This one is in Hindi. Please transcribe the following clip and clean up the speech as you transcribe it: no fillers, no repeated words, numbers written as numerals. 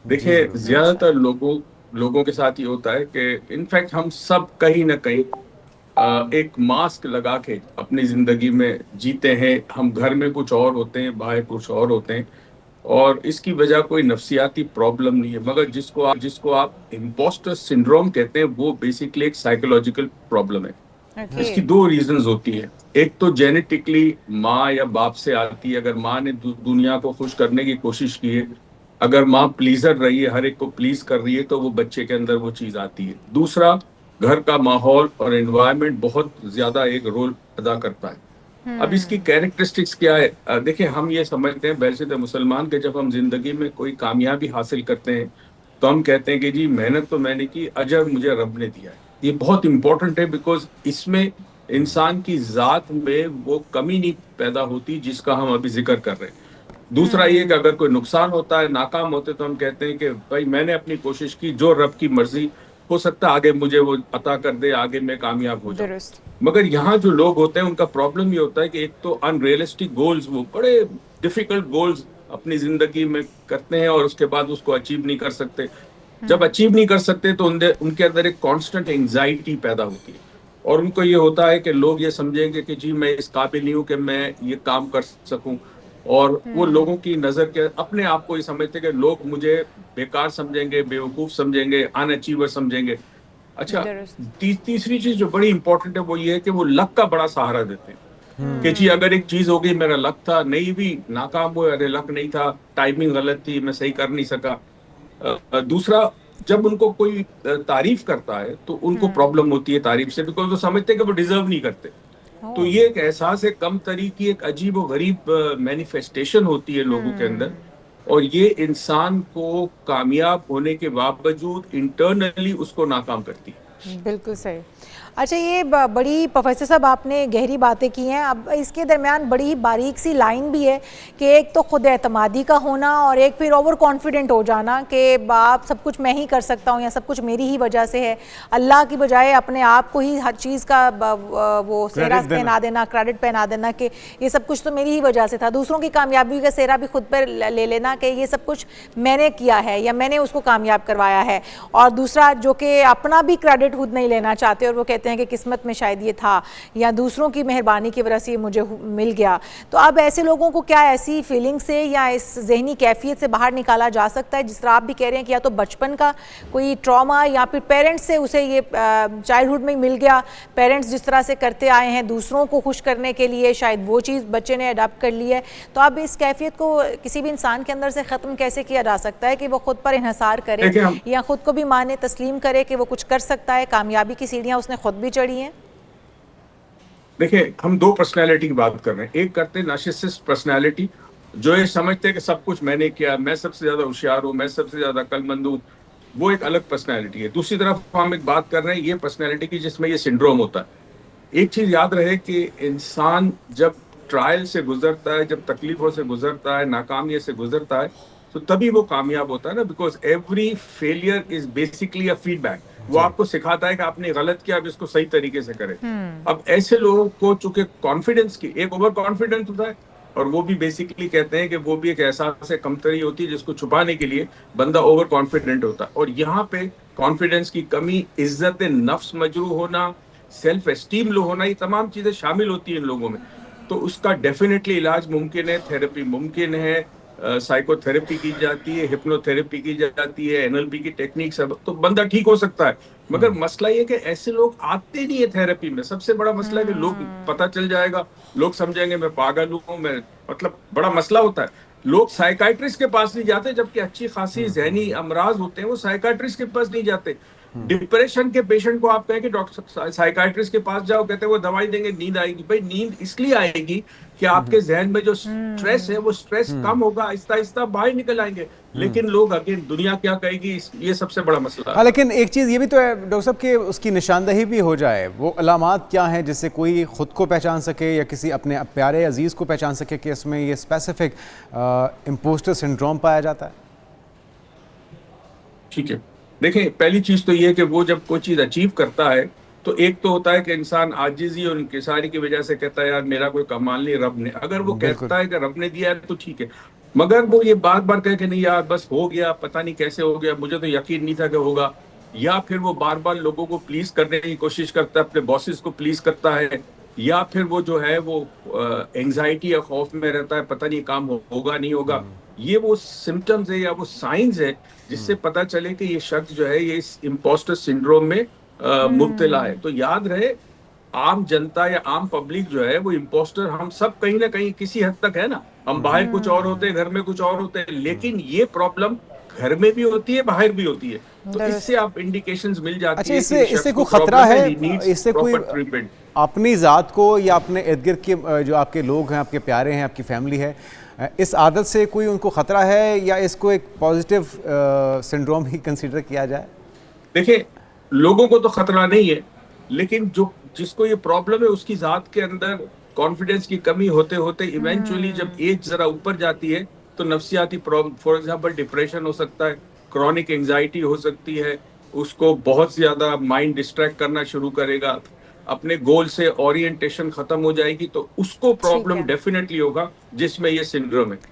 जी देखिए, ज़रूर। अच्छा। ज्यादातर लोगों लोगों के साथ ये होता है कि इनफैक्ट हम सब कहीं ना कहीं एक मास्क लगा के अपनी जिंदगी में जीते हैं। हम घर में कुछ और होते हैं, बाहर कुछ और होते हैं, और इसकी वजह कोई नफ्सियाती प्रॉब्लम नहीं है, मगर जिसको आप इम्पोस्टर सिंड्रोम कहते हैं, वो बेसिकली एक साइकोलॉजिकल प्रॉब्लम है। ओके। इसकी दो रीजंस होती है। एक तो जेनेटिकली माँ या बाप से आती है। अगर माँ ने दुनिया को खुश करने की कोशिश की है, अगर माँ प्लीजर रही है, हर एक को प्लीज कर रही है, तो वो बच्चे के अंदर वो चीज आती है। दूसरा, घर का माहौल और एनवायरनमेंट बहुत ज्यादा एक रोल अदा करता है। अब इसकी हम्म। कैरेक्टरिस्टिक्स क्या है? देखिए, हम ये समझते हैं वैसे तो मुसलमान के, जब हम जिंदगी में कोई कामयाबी हासिल करते हैं तो हम कहते हैं कि जी मेहनत तो मैंने की, अजर मुझे रब ने दिया है। ये बहुत इंपॉर्टेंट है, बिकॉज इसमें इंसान की जात में वो कमी नहीं पैदा होती जिसका हम अभी जिक्र कर रहे हैं। दूसरा ये कि हम्म। अगर कोई नुकसान होता है, नाकाम होते, तो हम कहते हैं कि भाई मैंने अपनी कोशिश की, जो रब की मर्जी, हो सकता है आगे मुझे वो अता कर दे, आगे मैं कामयाब हो जाऊं। दुरुस्त। मगर यहाँ जो लोग होते हैं उनका प्रॉब्लम ये होता है कि एक तो अनरियलिस्टिक गोल्स, वो बड़े डिफिकल्ट गोल्स अपनी जिंदगी में करते हैं और उसके बाद उसको अचीव नहीं कर सकते। जब हम्म। अचीव नहीं कर सकते तो उनके अंदर एक कांस्टेंट एंजाइटी पैदा होती है, और उनको ये होता है कि लोग ये समझेंगे कि जी मैं इस काबिल नहीं हूं कि मैं ये काम कर सकूं। और वो हम्म। लोगों की नजर के अपने आप को ये समझते हैं कि लोग मुझे बेकार समझेंगे, बेवकूफ समझेंगे, अनअचीवर समझेंगे। अच्छा, दुरुस्त। तीसरी चीज जो बड़ी इंपॉर्टेंट है वो ये है कि वो लक का बड़ा सहारा देते हैं कि जी हम्म। अगर एक चीज हो गई, मेरा लक था, नहीं भी नाकाम हुए, अरे लक नहीं था, टाइमिंग गलत थी, मैं सही कर नहीं सका। दूसरा, जब उनको कोई तारीफ करता है तो उनको हम्म। प्रॉब्लम होती है तारीफ से, बिकॉज वो समझते हैं कि वो डिजर्व नहीं करते। तो ओह। ये एक एहसास है कम तरी की, एक अजीब और गरीब मैनिफेस्टेशन होती है लोगों के अंदर। हम्म। और ये इंसान को कामयाब होने के बावजूद इंटरनली उसको नाकाम करती है। बिल्कुल सही। अच्छा, ये बड़ी प्रोफेसर साहब आपने गहरी बातें की हैं। अब इसके दरमियान बड़ी ही बारीक सी लाइन भी है कि एक तो खुद एतमादी का होना और एक फिर ओवर कॉन्फिडेंट हो जाना कि आप सब कुछ मैं ही कर सकता हूँ या सब कुछ मेरी ही वजह से है। अल्लाह की बजाय अपने आप को ही हर चीज़ का वो सेहरा क्रेडिट देना। पहना देना, क्रेडिट पहना देना कि ये सब कुछ तो मेरी ही वजह से था। दूसरों की कामयाबी का सेहरा भी खुद पर ले लेना कि ये सब कुछ मैंने किया है या मैंने उसको कामयाब करवाया है। और दूसरा, जो कि अपना भी क्रेडिट खुद नहीं लेना चाहते और वो कहते हैं कि किस्मत में शायद ये था या दूसरों की मेहरबानी की वजह से ये मुझे मिल गया। तो अब ऐसे लोगों को क्या ऐसी फीलिंग से या इस जहनी कैफियत से बाहर निकाला जा सकता है, जिस तरह आप भी कह रहे हैं कि या तो बचपन का कोई ट्रॉमा या फिर पेरेंट्स से उसे ये चाइल्डहुड में मिल गया, पेरेंट्स जिस तरह से करते आए हैं दूसरों को खुश करने के लिए, शायद वो चीज़ बच्चे ने अडॉप्ट कर ली है। तो अब इस कैफियत को किसी भी इंसान के अंदर से ख़त्म कैसे किया जा सकता है कि वो खुद पर इन्हसार करे देखिए हम या खुद को भी माने, तस्लीम करे कि वो कुछ कर सकता है, कामयाबी की सीढ़ियाँ उसने खुद भी चढ़ी हैं? देखिए हम दो पर्सनैलिटी की बात कर रहे हैं। एक करते हैं नार्सिसिस्ट पर्सनैलिटी, जो ये समझते हैं कि सब कुछ मैंने किया, मैं सबसे ज्यादा होशियार हूँ, मैं सबसे ज्यादा अक्लमंद हूँ। वो एक अलग पर्सनैलिटी है। दूसरी तरफ हम एक बात कर रहे हैं ये पर्सनैलिटी की जिसमें ये सिंड्रोम होता है। एक चीज याद रहे कि इंसान जब ट्रायल से गुजरता है, जब तकलीफों से गुजरता है, नाकामी से गुजरता है, तो तभी वो कामयाब होता है ना। Because every failure is basically a feedback. वो जी। आपको सिखाता है कि आपने गलत किया, अब इसको सही तरीके से करें। हम्म। अब ऐसे लोगों को चूंकि कॉन्फिडेंस की एक ओवर कॉन्फिडेंस होता है, और वो भी बेसिकली कहते हैं कि वो भी एक एहसास से कमतरी होती है जिसको छुपाने के लिए बंदा ओवर कॉन्फिडेंट होता है। और यहाँ पे कॉन्फिडेंस की कमी, इज्जत नफ्स मजरू होना, सेल्फ एस्टीम लो होना, ये तमाम चीजें शामिल होती हैं इन लोगों में। तो उसका डेफिनेटली इलाज मुमकिन है, थेरेपी मुमकिन है, साइकोथेरेपी की जाती है, हिप्नोथेरेपी की जाती है, एनएलपी की टेक्निक सब, तो बंदा ठीक हो सकता है। मगर मसला ये कि ऐसे लोग आते नहीं है थेरेपी में। सबसे बड़ा मसला है कि लोग, पता चल जाएगा, लोग समझेंगे मैं पागल हूं, मैं, मतलब बड़ा मसला होता है। लोग साइकाइट्रिस्ट के पास नहीं जाते, जबकि अच्छी खासी जहनी अमराज होते हैं वो साइकाइट्रिस्ट के पास नहीं जाते। डिप्रेशन के पेशेंट को आप कहें कि डॉक्टर साइकाइट्रिस्ट के पास जाओ, कहते हैं वो दवाई देंगे, नींद आएगी। भाई नींद इसलिए आएगी कि आपके जहन में जो स्ट्रेस है वो स्ट्रेस कम होगा, आहिस्ता आहिस्ता बाहर निकल आएंगे। लेकिन लोग अगेन दुनिया क्या कहेगी, ये सबसे बड़ा मसला हाँ, है। लेकिन एक चीज़ ये भी तो है डॉक्टर साहब कि उसकी निशानदही भी हो जाए। वो अलामात क्या हैं जिससे कोई ख़ुद को पहचान सके या किसी अपने प्यारे अजीज़ को पहचान सके कि इसमें ये स्पेसिफिक इम्पोस्टर सिंड्रोम पाया जाता है? ठीक है, देखिए पहली चीज तो ये है कि वो जब कोई चीज अचीव करता है, तो एक तो होता है कि इंसान आजिजी और इंकिसारी की वजह से कहता है यार मेरा कोई कमाल नहीं, रब ने, अगर वो बिल्कुल। कहता है कि रब ने दिया है तो ठीक है। मगर वो ये बार बार कहे कि नहीं यार बस हो गया, पता नहीं कैसे हो गया, मुझे तो यकीन नहीं था कि होगा। या फिर वो बार बार लोगों को प्लीज करने की कोशिश करता है, अपने बॉसेस को प्लीज करता है। या फिर वो जो है वो एंजाइटी या खौफ में रहता है, पता नहीं काम होगा नहीं होगा। ये वो सिम्टम्स है या वो साइंस है जिससे पता चले कि ये शख्स जो है ये इस इम्पोस्टर सिंड्रोम में मुब्तला है। तो याद रहे, आम जनता या आम पब्लिक जो है वो इम्पोस्टर हम सब कहीं ना कहीं किसी हद तक है ना। हम बाहर कुछ और होते हैं, घर में कुछ और होते हैं, लेकिन ये प्रॉब्लम घर में भी होती है, बाहर भी होती है। तो इससे आप इंडिकेशंस मिल जाती अच्छा, है इससे कि इस इससे शख्स कोई को खतरा प्रॉब्लम है, he needs इससे कोई proper treatment। अपनी ज़ात को या अपने इर्द गिर्द के जो आपके लोग हैं, आपके प्यारे हैं, आपकी फैमिली है, इस आदत से कोई उनको खतरा है या इसको एक पॉजिटिव सिंड्रोम ही कंसीडर किया जाए? देखिए, लोगों को तो खतरा नहीं है, लेकिन जो जिसको ये प्रॉब्लम है उसकी जात के अंदर कॉन्फिडेंस की कमी होते होते इवेंचुअली जब एज जरा ऊपर जाती है तो नफ्सियाती प्रॉब्लम, फॉर एग्जांपल डिप्रेशन हो सकता है, क्रॉनिक एंजाइटी हो सकती है, उसको बहुत ज्यादा माइंड डिस्ट्रैक्ट करना शुरू करेगा, अपने गोल से ओरिएंटेशन खत्म हो जाएगी, तो उसको ठीक प्रॉब्लम है। डेफिनेटली होगा जिसमें ये सिंड्रोम है।